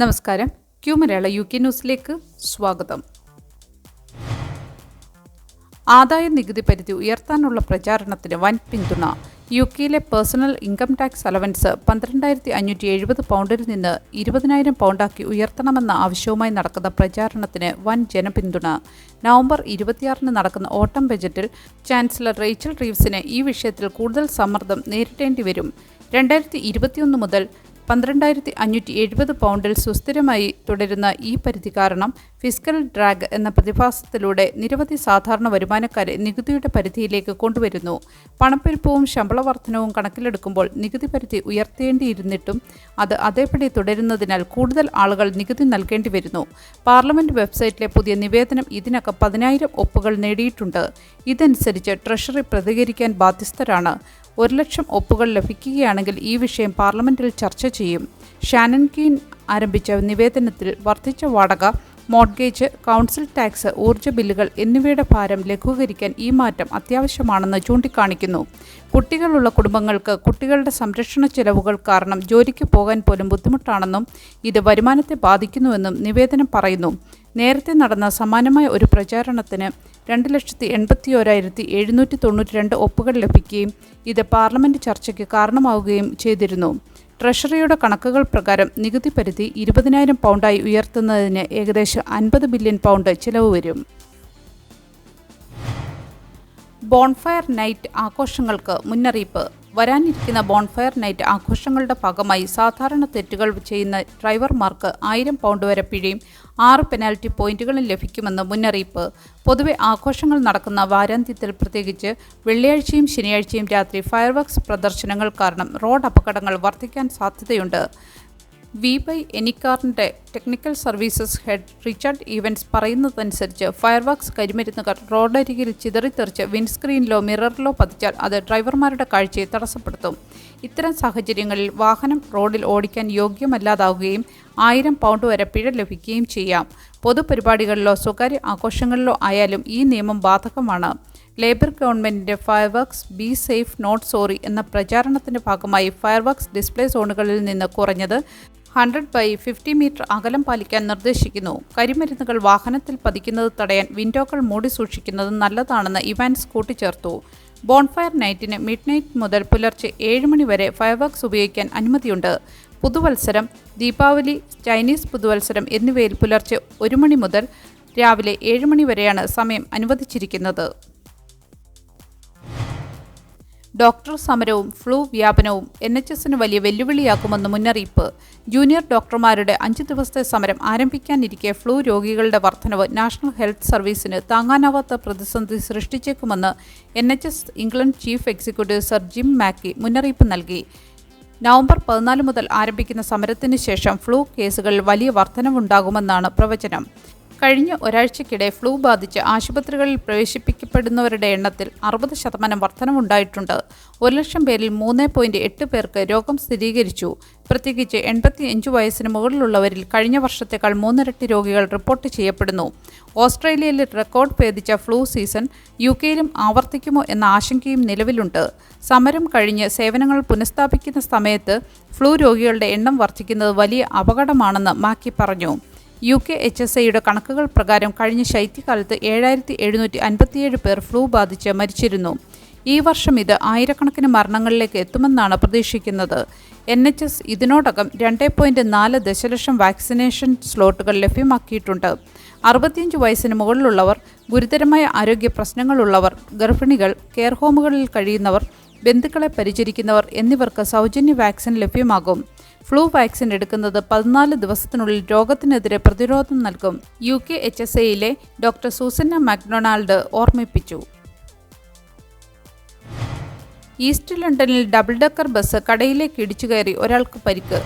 നമസ്കാരം. ക്യൂ മലയാള UK ന്യൂസിലേക്ക് സ്വാഗതം. ആദായ നികുതി പരിധി ഉയർത്താനുള്ള പ്രചാരണത്തിന് വൻ പിന്തുണ. യുകെയിലെ പേഴ്സണൽ ഇൻകം ടാക്സ് അലവൻസ് 12,570 പൗണ്ടിൽ നിന്ന് 20,000 പൗണ്ടാക്കി ഉയർത്തണമെന്ന ആവശ്യവുമായി നടക്കുന്ന പ്രചാരണത്തിന് വൻ ജനപിന്തുണ. നവംബർ 26 നടക്കുന്ന ഓട്ടം ബജറ്റിൽ ചാൻസലർ റേച്ചൽ റീവ്സിന് ഈ വിഷയത്തിൽ കൂടുതൽ സമ്മർദ്ദം നേരിടേണ്ടി വരും. 2021 മുതൽ 12,570 പൗണ്ടിൽ സുസ്ഥിരമായി തുടരുന്ന ഈ പരിധി കാരണം ഫിസ്ക്കൽ ഡ്രാഗ് എന്ന പ്രതിഭാസത്തിലൂടെ നിരവധി സാധാരണ വരുമാനക്കാരെ നികുതിയുടെ പരിധിയിലേക്ക് കൊണ്ടുവരുന്നു. പണപ്പെരുപ്പവും ശമ്പള വർധനവും കണക്കിലെടുക്കുമ്പോൾ നികുതി പരിധി ഉയർത്തേണ്ടിയിരുന്നിട്ടും അത് അതേപടി തുടരുന്നതിനാൽ കൂടുതൽ ആളുകൾ നികുതി നൽകേണ്ടി വരുന്നു. പാർലമെന്റ് വെബ്സൈറ്റിലെ പുതിയ നിവേദനം ഇതിനകം 10,000 ഒപ്പുകൾ നേടിയിട്ടുണ്ട്. ഇതനുസരിച്ച് ട്രഷറി പ്രതികരിക്കാൻ ബാധ്യസ്ഥരാണ്. 1,00,000 ഒപ്പുകൾ ലഭിക്കുകയാണെങ്കിൽ ഈ വിഷയം പാർലമെന്റിൽ ചർച്ച ചെയ്യും. ഷാനൻ കീൻ ആരംഭിച്ച നിവേദനത്തിൽ വർദ്ധിച്ച വാടക, മോർഗേജ്, കൗൺസിൽ ടാക്സ്, ഊർജ്ജ ബില്ലുകൾ എന്നിവയുടെ ഭാരം ലഘൂകരിക്കാൻ ഈ മാറ്റം അത്യാവശ്യമാണെന്ന് ചൂണ്ടിക്കാണിക്കുന്നു. കുട്ടികളുള്ള കുടുംബങ്ങൾക്ക് കുട്ടികളുടെ സംരക്ഷണ ചെലവുകൾ കാരണം ജോലിക്ക് പോകാൻ പോലും ബുദ്ധിമുട്ടാണെന്നും ഇത് വരുമാനത്തെ ബാധിക്കുന്നുവെന്നും നിവേദനം പറയുന്നു. നേരത്തെ നടന്ന സമാനമായ ഒരു പ്രചാരണത്തിന് 2,81,792 ഒപ്പുകൾ ലഭിക്കുകയും ഇത് പാർലമെന്റ് ചർച്ചയ്ക്ക് കാരണമാവുകയും ചെയ്തിരുന്നു. ട്രഷറിയുടെ കണക്കുകൾ പ്രകാരം നികുതി പരിധി 20,000 പൗണ്ടായി ഉയർത്തുന്നതിന് ഏകദേശം 50 ബില്യൺ പൗണ്ട് ചിലവ് വരും. ബോൺഫയർ നൈറ്റ് ആഘോഷങ്ങൾക്ക് മുന്നറിയിപ്പ്. വരാനിരിക്കുന്ന ബോൺഫയർ നൈറ്റ് ആഘോഷങ്ങളുടെ ഭാഗമായി സാധാരണ തെറ്റുകൾ ചെയ്യുന്ന ഡ്രൈവർമാർക്ക് 1,000 പൗണ്ട് വരെ പിഴയും 6 പെനാൽറ്റി പോയിന്റുകളും ലഭിക്കുമെന്ന് മുന്നറിയിപ്പ്. പൊതുവെ ആഘോഷങ്ങൾ നടക്കുന്ന വാരാന്ത്യത്തിൽ, പ്രത്യേകിച്ച് വെള്ളിയാഴ്ചയും ശനിയാഴ്ചയും രാത്രി ഫയർവർക്സ് പ്രദർശനങ്ങൾ കാരണം റോഡ് അപകടങ്ങൾ വർദ്ധിക്കാൻ സാധ്യതയുണ്ട്. എനിക്കാറിൻ്റെ technical services head Richard Evans പറയുന്നതനുസരിച്ച് ഫയർവർക്സ് കരിമരുന്നുകൾ റോഡരികിൽ ചിതറിത്തെറിച്ച് വിൻഡ്സ്ക്രീനിലോ മിററിലോ പതിച്ചാൽ അത് ഡ്രൈവർമാരുടെ കാഴ്ചയെ തടസ്സപ്പെടുത്തും. ഇത്തരം സാഹചര്യങ്ങളിൽ വാഹനം റോഡിൽ ഓടിക്കാൻ യോഗ്യമല്ലാതാവുകയും 1,000 പൗണ്ട് വരെ പിഴ ലഭിക്കുകയും ചെയ്യാം. പൊതുപരിപാടികളിലോ സ്വകാര്യ ആഘോഷങ്ങളിലോ ആയാലും ഈ നിയമം ബാധകമാണ്. ലേബർ ഗവൺമെൻറ്റിൻ്റെ fireworks be safe not sorry എന്ന പ്രചാരണത്തിൻ്റെ ഭാഗമായി ഫയർവർക്സ് ഡിസ്പ്ലേ സോണുകളിൽ നിന്ന് കുറഞ്ഞത് 100/50 മീറ്റർ അകലം പാലിക്കാൻ നിർദ്ദേശിക്കുന്നു. കരിമരുന്നുകൾ വാഹനത്തിൽ പതിക്കുന്നത് തടയാൻ വിൻഡോകൾ മൂടി സൂക്ഷിക്കുന്നത് നല്ലതാണെന്ന് ഇവാൻസ് കൂട്ടിച്ചേർത്തു. ബോൺഫയർ നൈറ്റിന് മിഡ്നൈറ്റ് മുതൽ പുലർച്ചെ 7 മണി വരെ ഫയർവർക്സ് ഉപയോഗിക്കാൻ അനുമതിയുണ്ട്. പുതുവത്സരം, ദീപാവലി, ചൈനീസ് പുതുവത്സരം എന്നിവയിൽ പുലർച്ചെ 1 മണി മുതൽ രാവിലെ 7 മണി വരെയാണ് സമയം അനുവദിച്ചിരിക്കുന്നത്. ഡോക്ടർ സമരവും ഫ്ലൂ വ്യാപനവും NHSന് വലിയ വെല്ലുവിളിയാക്കുമെന്ന് മുന്നറിയിപ്പ്. ജൂനിയർ ഡോക്ടർമാരുടെ 5 ദിവസത്തെ സമരം ആരംഭിക്കാനിരിക്കെ ഫ്ലൂ രോഗികളുടെ വർധനവ് നാഷണൽ ഹെൽത്ത് സർവീസിന് താങ്ങാനാവാത്ത പ്രതിസന്ധി സൃഷ്ടിച്ചേക്കുമെന്ന് NHS England chief executive sir Jim Mackey മുന്നറിയിപ്പ് നൽകി. നവംബർ 14 മുതൽ ആരംഭിക്കുന്ന സമരത്തിന് ശേഷം ഫ്ലൂ കേസുകളിൽ വലിയ വർധനവുണ്ടാകുമെന്നാണ് പ്രവചനം. കഴിഞ്ഞ ഒരാഴ്ചയ്ക്കിടെ ഫ്ലൂ ബാധിച്ച് ആശുപത്രികളിൽ പ്രവേശിപ്പിക്കപ്പെടുന്നവരുടെ എണ്ണത്തിൽ 60% വർധനവുണ്ടായിട്ടുണ്ട്. 1,00,000 പേരിൽ 3.8 പേർക്ക് രോഗം സ്ഥിരീകരിച്ചു. പ്രത്യേകിച്ച് 85 വയസ്സിന് മുകളിലുള്ളവരിൽ കഴിഞ്ഞ വർഷത്തേക്കാൾ 3 ഇരട്ടി രോഗികൾ റിപ്പോർട്ട് ചെയ്യപ്പെടുന്നു. ഓസ്ട്രേലിയയിൽ റെക്കോർഡ് ഭേദിച്ച ഫ്ലൂ സീസൺ യുകെയിലും ആവർത്തിക്കുമോ എന്ന ആശങ്കയും നിലവിലുണ്ട്. സമരം കഴിഞ്ഞ് സേവനങ്ങൾ പുനഃസ്ഥാപിക്കുന്ന സമയത്ത് ഫ്ലൂ രോഗികളുടെ എണ്ണം വർദ്ധിക്കുന്നത് വലിയ അപകടമാണെന്ന് മാക്കി പറഞ്ഞു. UKHSAയുടെ കണക്കുകൾ പ്രകാരം കഴിഞ്ഞ ശൈത്യകാലത്ത് 7,757 പേർ ഫ്ലൂ ബാധിച്ച് മരിച്ചിരുന്നു. ഈ വർഷം ഇത് ആയിരക്കണക്കിന് മരണങ്ങളിലേക്ക് എത്തുമെന്നാണ് പ്രതീക്ഷിക്കുന്നത്. NHS ഇതിനോടകം 2.4 ദശലക്ഷം വാക്സിനേഷൻ സ്ലോട്ടുകൾ ലഭ്യമാക്കിയിട്ടുണ്ട്. 65 വയസ്സിന് മുകളിലുള്ളവർ, ഗുരുതരമായ ആരോഗ്യ പ്രശ്നങ്ങളുള്ളവർ, ഗർഭിണികൾ, കെയർ ഹോമുകളിൽ കഴിയുന്നവർ, ബന്ധുക്കളെ പരിചരിക്കുന്നവർ എന്നിവർക്ക് സൗജന്യ വാക്സിൻ ലഭ്യമാകും. ഫ്ലൂ വാക്സിൻ എടുക്കുന്നത് 14 ദിവസത്തിനുള്ളിൽ രോഗത്തിനെതിരെ പ്രതിരോധം നൽകും. UKHSAയിലെ ഡോക്ടർ സൂസന്ന മാക്ഡൊണാൾഡ് ഓർമ്മിപ്പിച്ചു. ഈസ്റ്റ് ലണ്ടനിൽ ഡബിൾ ഡെക്കർ ബസ് കടയിലേക്ക് ഇടിച്ചുകയറി ഒരാൾക്ക് പരിക്ക്.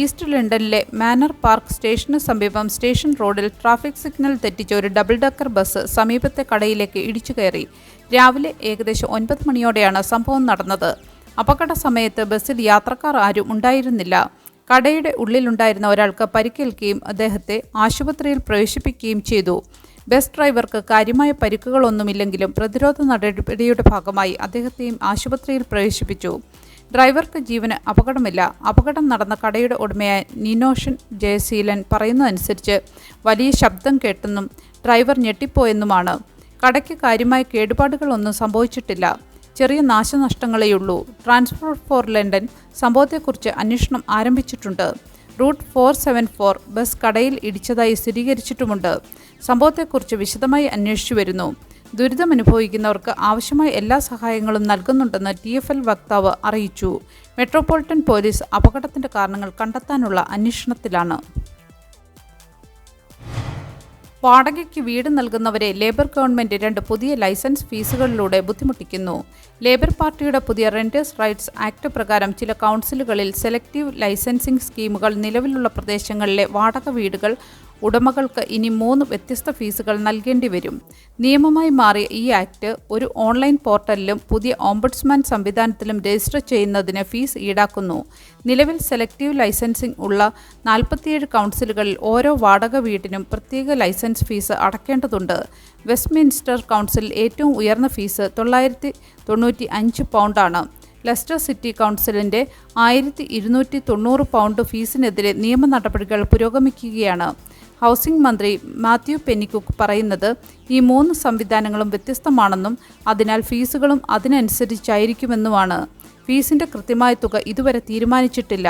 ഈസ്റ്റ് ലണ്ടനിലെ മാനർ പാർക്ക് സ്റ്റേഷന് സമീപം സ്റ്റേഷൻ റോഡിൽ ട്രാഫിക് സിഗ്നൽ തെറ്റിച്ച ഒരു ഡബിൾ ഡെക്കർ ബസ് സമീപത്തെ കടയിലേക്ക് ഇടിച്ചുകയറി. രാവിലെ ഏകദേശം 9 മണിയോടെയാണ് സംഭവം നടന്നത്. അപകട സമയത്ത് ബസ്സിൽ യാത്രക്കാർ ആരും ഉണ്ടായിരുന്നില്ല. കടയുടെ ഉള്ളിലുണ്ടായിരുന്ന ഒരാൾക്ക് പരിക്കേൽക്കുകയും അദ്ദേഹത്തെ ആശുപത്രിയിൽ പ്രവേശിപ്പിക്കുകയും ചെയ്തു. ബസ് ഡ്രൈവർക്ക് കാര്യമായ പരിക്കുകളൊന്നുമില്ലെങ്കിലും പ്രതിരോധ നടപടിയുടെ ഭാഗമായി അദ്ദേഹത്തെയും ആശുപത്രിയിൽ പ്രവേശിപ്പിച്ചു. ഡ്രൈവർക്ക് ജീവന് അപകടമില്ല. അപകടം നടന്ന കടയുടെ ഉടമയായ നിനോഷൻ ജയശീലൻ പറയുന്നതനുസരിച്ച് വലിയ ശബ്ദം കേട്ടെന്നും ഡ്രൈവർ ഞെട്ടിപ്പോയെന്നുമാണ്. കടയ്ക്ക് കാര്യമായ കേടുപാടുകളൊന്നും സംഭവിച്ചിട്ടില്ല. ചെറിയ നാശനഷ്ടങ്ങളേയുള്ളൂ. ട്രാൻസ്പോർട്ട് ഫോർ ലണ്ടൻ സംഭവത്തെക്കുറിച്ച് അന്വേഷണം ആരംഭിച്ചിട്ടുണ്ട്. റൂട്ട് 474 ബസ് കടയിൽ ഇടിച്ചതായി സ്ഥിരീകരിച്ചിട്ടുമുണ്ട്. സംഭവത്തെക്കുറിച്ച് വിശദമായി അന്വേഷിച്ചു വരുന്നു. ദുരിതമനുഭവിക്കുന്നവർക്ക് ആവശ്യമായ എല്ലാ സഹായങ്ങളും നൽകുന്നുണ്ടെന്ന് TfL വക്താവ് അറിയിച്ചു. മെട്രോപൊളിറ്റൻ പോലീസ് അപകടത്തിന്റെ കാരണങ്ങൾ കണ്ടെത്താനുള്ള അന്വേഷണത്തിലാണ്. വാടകയ്ക്ക് വീട് നൽകുന്നവരെ ലേബർ ഗവൺമെന്റ് 2 പുതിയ ലൈസൻസ് ഫീസുകളിലൂടെ ബുദ്ധിമുട്ടിക്കുന്നു. ലേബർ പാർട്ടിയുടെ പുതിയ റെന്റേഴ്സ് റൈറ്റ്സ് ആക്ട് പ്രകാരം ചില കൗൺസിലുകളിൽ സെലക്റ്റീവ് ലൈസൻസിംഗ് സ്കീമുകൾ നിലവിലുള്ള പ്രദേശങ്ങളിലെ വാടക വീടുകൾ ഉടമകൾക്ക് ഇനി 3 വ്യത്യസ്ത ഫീസുകൾ നൽകേണ്ടി വരും. നിയമമായി മാറിയ ഈ ആക്ട് ഒരു ഓൺലൈൻ പോർട്ടലിലും പുതിയ ഓംബുഡ്സ്മാൻ സംവിധാനത്തിലും രജിസ്റ്റർ ചെയ്യുന്നതിന് ഫീസ് ഈടാക്കുന്നു. നിലവിൽ സെലക്റ്റീവ് ലൈസൻസിംഗ് ഉള്ള 47 കൗൺസിലുകളിൽ ഓരോ വാടക വീടിനും പ്രത്യേക ലൈസൻസ് ഫീസ് അടയ്ക്കേണ്ടതുണ്ട്. വെസ്റ്റ്മിൻസ്റ്റർ കൗൺസിലിൽ ഏറ്റവും ഉയർന്ന ഫീസ് £995 ലെസ്റ്റർ സിറ്റി കൗൺസിലിൻ്റെ 1290 പൗണ്ട് ഫീസിനെതിരെ നിയമ നടപടികൾ പുരോഗമിക്കുകയാണ്. ഹൗസിംഗ് മന്ത്രി മാത്യു പെന്നിക്കുക്ക് പറയുന്നത് ഈ 3 സംവിധാനങ്ങളും വ്യത്യസ്തമാണെന്നും അതിനാൽ ഫീസുകളും അതിനനുസരിച്ചായിരിക്കുമെന്നുമാണ്. ഫീസിൻ്റെ കൃത്യമായ തുക ഇതുവരെ തീരുമാനിച്ചിട്ടില്ല.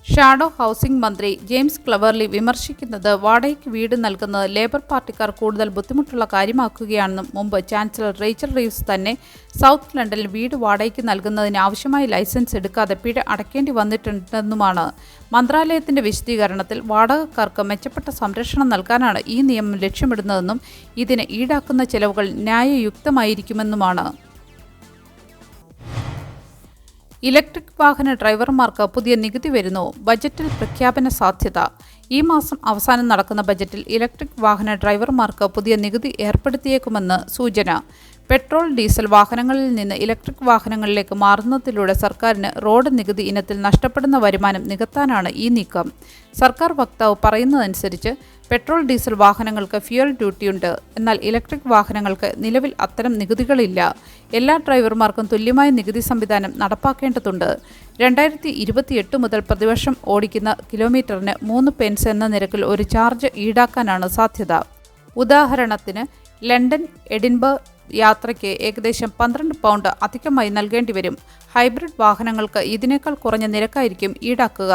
ഷാഡോ ഹൗസിംഗ് മന്ത്രി ജെയിംസ് ക്ലവർലി വിമർശിക്കുന്നത് വാടകയ്ക്ക് വീട് നൽകുന്നത് ലേബർ പാർട്ടിക്കാർ കൂടുതൽ ബുദ്ധിമുട്ടുള്ള കാര്യമാക്കുകയാണെന്നും മുമ്പ് ചാൻസലർ റേച്ചൽ റീവ്സ് തന്നെ സൗത്ത് ലണ്ടനിൽ വീട് വാടകയ്ക്ക് നൽകുന്നതിന് ആവശ്യമായ ലൈസൻസ് എടുക്കാതെ പിഴ അടയ്ക്കേണ്ടി വന്നിട്ടുണ്ടെന്നുമാണ്. മന്ത്രാലയത്തിന്റെ വിശദീകരണത്തിൽ വാടകക്കാർക്ക് മെച്ചപ്പെട്ട സംരക്ഷണം നൽകാനാണ് ഈ നിയമം ലക്ഷ്യമിടുന്നതെന്നും ഇതിന് ഈടാക്കുന്ന ചെലവുകൾ ന്യായയുക്തമായിരിക്കുമെന്നുമാണ്. ഇലക്ട്രിക് വാഹന ഡ്രൈവർമാർക്ക് പുതിയ നികുതി വരുന്നു. ബജറ്റിൽ പ്രഖ്യാപന സാധ്യത. ഈ മാസം അവസാനം നടക്കുന്ന ബജറ്റിൽ ഇലക്ട്രിക് വാഹന ഡ്രൈവർമാർക്ക് പുതിയ നികുതി ഏർപ്പെടുത്തിയേക്കുമെന്ന് സൂചന. പെട്രോൾ, ഡീസൽ വാഹനങ്ങളിൽ നിന്ന് ഇലക്ട്രിക് വാഹനങ്ങളിലേക്ക് മാറുന്നതിലൂടെ സർക്കാരിന് റോഡ് നികുതി ഇനത്തിൽ നഷ്ടപ്പെടുന്ന വരുമാനം നികത്താനാണ് ഈ നീക്കം. സർക്കാർ വക്താവ് പറയുന്നതനുസരിച്ച് പെട്രോൾ, ഡീസൽ വാഹനങ്ങൾക്ക് ഫ്യൂൽ ഡ്യൂട്ടിയുണ്ട്. എന്നാൽ ഇലക്ട്രിക് വാഹനങ്ങൾക്ക് നിലവിൽ അത്തരം നികുതികളില്ല. എല്ലാ ഡ്രൈവർമാർക്കും തുല്യമായ നികുതി സംവിധാനം നടപ്പാക്കേണ്ടതുണ്ട്. 2028 മുതൽ പ്രതിവർഷം ഓടിക്കുന്ന കിലോമീറ്ററിന് 3 പെൻസ് എന്ന നിരക്കിൽ ഒരു ചാർജ് ഈടാക്കാനാണ് സാധ്യത. ഉദാഹരണത്തിന് ലണ്ടൻ എഡിൻബർഗ് യാത്രയ്ക്ക് ഏകദേശം 12 പൗണ്ട് അധികമായി നൽകേണ്ടി വരും. ഹൈബ്രിഡ് വാഹനങ്ങൾക്ക് ഇതിനേക്കാൾ കുറഞ്ഞ നിരക്കായിരിക്കും ഈടാക്കുക.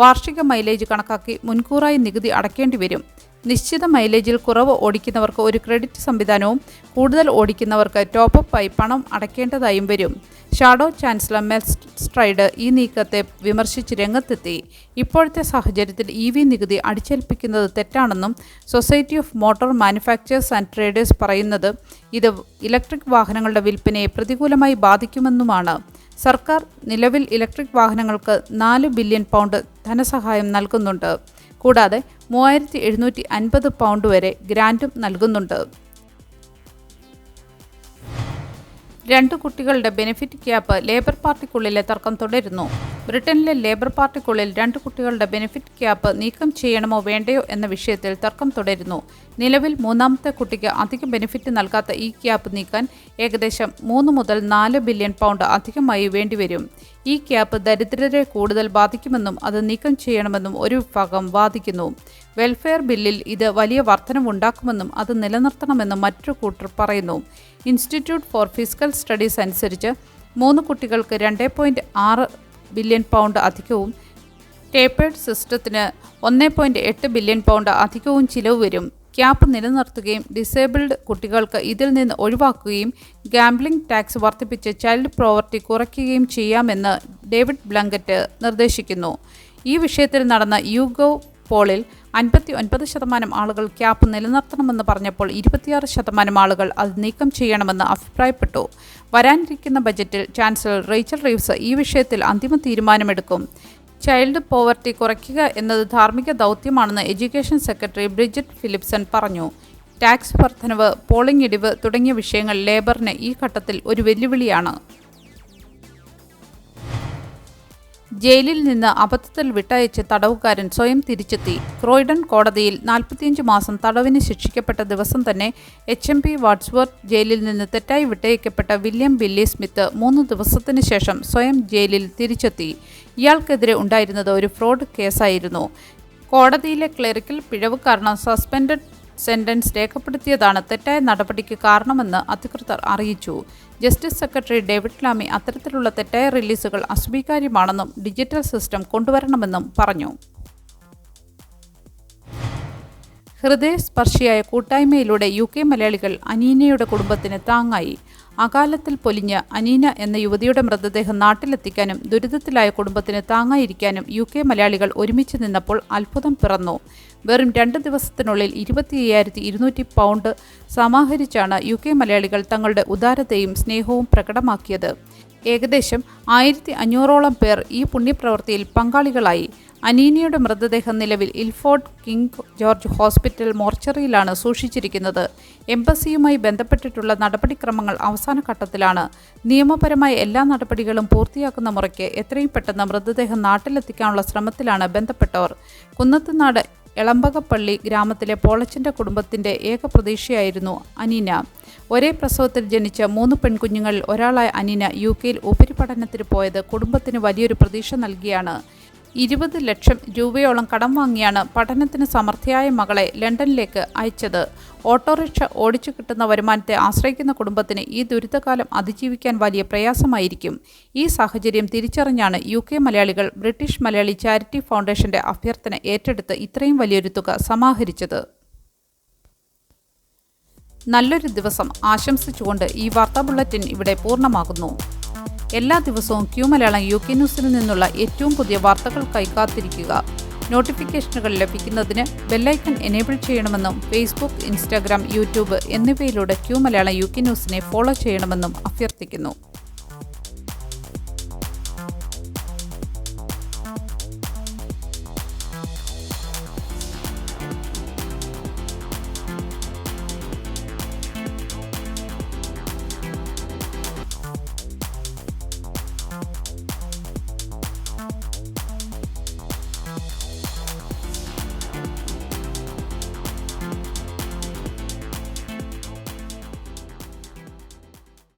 വാർഷിക മൈലേജ് കണക്കാക്കി മുൻകൂറായി നികുതി അടയ്ക്കേണ്ടി വരും. നിശ്ചിത മൈലേജിൽ കുറവ് ഓടിക്കുന്നവർക്ക് ഒരു ക്രെഡിറ്റ് സംവിധാനവും കൂടുതൽ ഓടിക്കുന്നവർക്ക് ടോപ്പപ്പായി പണം അടയ്ക്കേണ്ടതായും വരും. ഷാഡോ ചാൻസലർ മെൽ സ്ട്രൈഡ് ഈ നീക്കത്തെ വിമർശിച്ച് രംഗത്തെത്തി. ഇപ്പോഴത്തെ സാഹചര്യത്തിൽ EV നികുതി അടിച്ചേൽപ്പിക്കുന്നത് തെറ്റാണെന്നും society of motor manufacturers and traders പറയുന്നത് ഇത് ഇലക്ട്രിക് വാഹനങ്ങളുടെ വിൽപ്പനയെ പ്രതികൂലമായി ബാധിക്കുമെന്നുമാണ്. സർക്കാർ നിലവിൽ ഇലക്ട്രിക് വാഹനങ്ങൾക്ക് 4 ബില്യൺ പൗണ്ട് ധനസഹായം നൽകുന്നുണ്ട്. കൂടാതെ 3750 പൗണ്ട് വരെ ഗ്രാൻറ്റും നൽകുന്നുണ്ട്. 2 കുട്ടികളുടെ ബെനിഫിറ്റ് ക്യാപ്പ്. ലേബർ പാർട്ടിക്കുള്ളിലെ തർക്കം തുടരുന്നു. ബ്രിട്ടനിലെ ലേബർ പാർട്ടിക്കുള്ളിൽ 2 കുട്ടികളുടെ ബെനിഫിറ്റ് ക്യാപ്പ് നീക്കം ചെയ്യണമോ വേണ്ടയോ എന്ന വിഷയത്തിൽ തർക്കം തുടരുന്നു. നിലവിൽ 3ാമത്തെ കുട്ടിക്ക് അധിക ബെനിഫിറ്റ് നൽകാത്ത ഈ ക്യാപ്പ് നീക്കാൻ ഏകദേശം 3 മുതൽ 4 ബില്യൺ പൗണ്ട് അധികമായി വേണ്ടിവരും. ഈ ക്യാപ്പ് ദരിദ്രരെ കൂടുതൽ ബാധിക്കുമെന്നും അത് നീക്കം ചെയ്യണമെന്നും ഒരു വിഭാഗം വാദിക്കുന്നു. വെൽഫെയർ ബില്ലിൽ ഇത് വലിയ വർധനവുണ്ടാക്കുമെന്നും അത് നിലനിർത്തണമെന്നും മറ്റൊരു കൂട്ടർ പറയുന്നു. ഇൻസ്റ്റിറ്റ്യൂട്ട് ഫോർ ഫിസിക്കൽ സ്റ്റഡീസ് അനുസരിച്ച് 3 കുട്ടികൾക്ക് 2.6 ബില്യൺ പൗണ്ട് അധികവും ടേപ്പേർഡ് സിസ്റ്റത്തിന് 1.8 ബില്യൺ പൗണ്ട് അധികവും ചിലവ് വരും. ക്യാപ്പ് നിലനിർത്തുകയും ഡിസേബിൾഡ് കുട്ടികൾക്ക് ഇതിൽ നിന്ന് ഒഴിവാക്കുകയും ഗാംബ്ലിംഗ് ടാക്സ് വർദ്ധിപ്പിച്ച് ചൈൽഡ് പോവർട്ടി കുറയ്ക്കുകയും ചെയ്യാമെന്ന് ഡേവിഡ് ബ്ലങ്കറ്റ് നിർദ്ദേശിക്കുന്നു. ഈ വിഷയത്തിൽ നടന്ന YouGov പോളിൽ 59% ആളുകൾ ക്യാപ്പ് നിലനിർത്തണമെന്ന് പറഞ്ഞപ്പോൾ 26% ആളുകൾ അത് നീക്കം ചെയ്യണമെന്ന് അഭിപ്രായപ്പെട്ടു. വരാനിരിക്കുന്ന ബജറ്റിൽ ചാൻസലർ റേച്ചൽ റീവ്സ് ഈ വിഷയത്തിൽ അന്തിമ തീരുമാനമെടുക്കും. ചൈൽഡ് പോവർട്ടി കുറയ്ക്കുക എന്നത് ധാർമ്മിക ദൗത്യമാണെന്ന് എഡ്യൂക്കേഷൻ സെക്രട്ടറി ബ്രിജിറ്റ് ഫിലിപ്സൺ പറഞ്ഞു. ടാക്സ് വർധനവ്, പോളിംഗ് ഇടിവ് തുടങ്ങിയ വിഷയങ്ങൾ ലേബറിന് ഈ ഘട്ടത്തിൽ ഒരു വെല്ലുവിളിയാണ്. ജയിലിൽ നിന്ന് അബദ്ധത്തിൽ വിട്ടയച്ച് തടവുകാരൻ സ്വയം തിരിച്ചെത്തി. ക്രോയ്ഡൺ കോടതിയിൽ 45 മാസം തടവിന് ശിക്ഷിക്കപ്പെട്ട ദിവസം തന്നെ HMP വാഡ്സ്വർത്ത് ജയിലിൽ നിന്ന് തെറ്റായി വിട്ടയക്കപ്പെട്ട വില്യം ബില്ലി സ്മിത്ത് 3 ദിവസത്തിന് ശേഷം സ്വയം ജയിലിൽ തിരിച്ചെത്തി. ഇയാൾക്കെതിരെ ഉണ്ടായിരുന്നത് ഒരു ഫ്രോഡ് കേസായിരുന്നു. കോടതിയിലെ ക്ലറിക്കൽ പിഴവ് കാരണം സസ്പെൻഡഡ് സെന്റൻസ് രേഖപ്പെടുത്തിയതാണ് തെറ്റായ നടപടിക്ക് കാരണമെന്ന് അധികൃതർ അറിയിച്ചു. ജസ്റ്റിസ് സെക്രട്ടറി ഡേവിഡ് ലാമി അത്തരത്തിലുള്ള തെറ്റായ റിലീസുകൾ അസ്വീകാര്യമാണെന്നും ഡിജിറ്റൽ സിസ്റ്റം കൊണ്ടുവരണമെന്നും പറഞ്ഞു. ഹൃദയസ്പർശിയായ കൂട്ടായ്മയിലൂടെ UK മലയാളികൾ അനീനയുടെ കുടുംബത്തിന് താങ്ങായി. അകാലത്തിൽ പൊലിഞ്ഞ അനീന എന്ന യുവതിയുടെ മൃതദേഹം നാട്ടിലെത്തിക്കാനും ദുരിതത്തിലായ കുടുംബത്തിന് താങ്ങായിരിക്കാനും UK മലയാളികൾ ഒരുമിച്ച് നിന്നപ്പോൾ അത്ഭുതം പിറന്നു. വെറും 2 ദിവസത്തിനുള്ളിൽ 25,200 പൗണ്ട് സമാഹരിച്ചാണ് UK മലയാളികൾ തങ്ങളുടെ ഉദാരതയും സ്നേഹവും പ്രകടമാക്കിയത്. ഏകദേശം 1,500ഓളം പേർ ഈ പുണ്യപ്രവൃത്തിയിൽ പങ്കാളികളായി. അനീനയുടെ മൃതദേഹം നിലവിൽ ഇൽഫോർഡ് കിങ് ജോർജ് ഹോസ്പിറ്റൽ മോർച്ചറിയിലാണ് സൂക്ഷിച്ചിരിക്കുന്നത്. എംബസിയുമായി ബന്ധപ്പെട്ടിട്ടുള്ള നടപടിക്രമങ്ങൾ അവസാന ഘട്ടത്തിലാണ്. നിയമപരമായ എല്ലാ നടപടികളും പൂർത്തിയാക്കുന്ന മുറയ്ക്ക് എത്രയും പെട്ടെന്ന് മൃതദേഹം നാട്ടിലെത്തിക്കാനുള്ള ശ്രമത്തിലാണ് ബന്ധപ്പെട്ടവർ. കുന്നത്തുനാട് എളമ്പകപ്പള്ളി ഗ്രാമത്തിലെ പോളച്ചൻ്റെ കുടുംബത്തിൻ്റെ ഏക പ്രതീക്ഷയായിരുന്നു അനീന. ഒരേ പ്രസവത്തിൽ ജനിച്ച 3 പെൺകുഞ്ഞുങ്ങളിൽ ഒരാളായ അനീന UK ഉപരിപഠനത്തിന് പോയത് കുടുംബത്തിന് വലിയൊരു പ്രതീക്ഷ നൽകിയാണ്. 20 ലക്ഷം രൂപയോളം കടം വാങ്ങിയാണ് പഠനത്തിന് സമർത്ഥയായ മകളെ ലണ്ടനിലേക്ക് അയച്ചത്. ഓട്ടോറിക്ഷ ഓടിച്ചു കിട്ടുന്ന വരുമാനത്തെ ആശ്രയിക്കുന്ന കുടുംബത്തിന് ഈ ദുരിതകാലം അതിജീവിക്കാൻ വലിയ പ്രയാസമായിരിക്കും. ഈ സാഹചര്യം തിരിച്ചറിഞ്ഞാണ് UK മലയാളികൾ ബ്രിട്ടീഷ് മലയാളി ചാരിറ്റി ഫൗണ്ടേഷന്റെ അഭ്യർത്ഥന ഏറ്റെടുത്ത് ഇത്രയും വലിയൊരു തുക സമാഹരിച്ചത്. നല്ലൊരു ദിവസം ആശംസിച്ചുകൊണ്ട് ഈ വാർത്താ ബുള്ളറ്റിൻ ഇവിടെ പൂർണ്ണമാകുന്നു. എല്ലാ ദിവസവും Q മലയാളം UK ന്യൂസിൽ നിന്നുള്ള ഏറ്റവും പുതിയ വാർത്തകൾക്കായി കാത്തിരിക്കുക. നോട്ടിഫിക്കേഷനുകൾ ലഭിക്കുന്നതിന് ബെല്ലൈക്കൺ എനേബിൾ ചെയ്യണമെന്നും ഫേസ്ബുക്ക്, ഇൻസ്റ്റാഗ്രാം, യൂട്യൂബ് എന്നിവയിലൂടെ Q മലയാളം UK ന്യൂസിനെ ഫോളോ ചെയ്യണമെന്നും അഭ്യർത്ഥിക്കുന്നു.